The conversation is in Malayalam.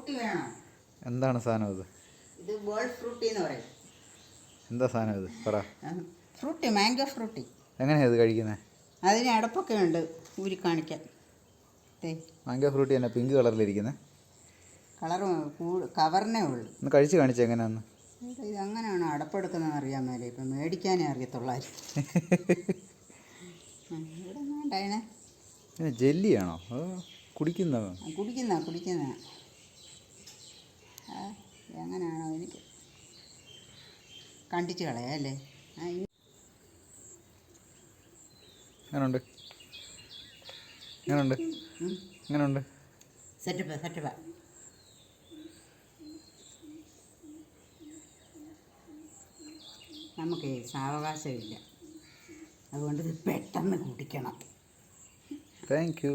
ഫ്രൂട്ടി വേണോ? എന്താണ് സാധനം ഇത്? ഇത് ബോൾ ഫ്രൂട്ടി എന്ന് പറയും. എന്താ സാധനം ഇത്? പറ. Frooti, mango Frooti. എങ്ങനെയാണ് ഇത് കഴിക്കുന്നത്? അതിന് അടപ്പൊക്കെ ഉണ്ട്, ഊരി കാണിക്കാൻ. മാംഗോ ഫ്രൂട്ടി തന്നെ പിങ്ക് കളറിലിരിക്കുന്നത്. കളറ് കവറിനേ ഉള്ളൂ. ഒന്ന് കഴിച്ച് കാണിച്ചു എങ്ങനെയാന്ന്. ഇത് അങ്ങനെയാണോ അടപ്പെടുക്കുന്നതെന്ന് അറിയാൻ മേലെ, ഇപ്പം മേടിക്കാനേ അറിയത്തുള്ളായിരുന്നു. ഇവിടെ വേണ്ടതിനെ ജെല്ലിയാണോ അതോ കുടിക്കുന്ന? എങ്ങനെയാണോ എനിക്ക് കണ്ടിച്ച് കളയാം അല്ലേ. എങ്ങനെയുണ്ട്? സെറ്റപ്പ്. നമുക്ക് സാവകാശമില്ല, അതുകൊണ്ട് ഇത് പെട്ടെന്ന് കുടിക്കണം. Thank you.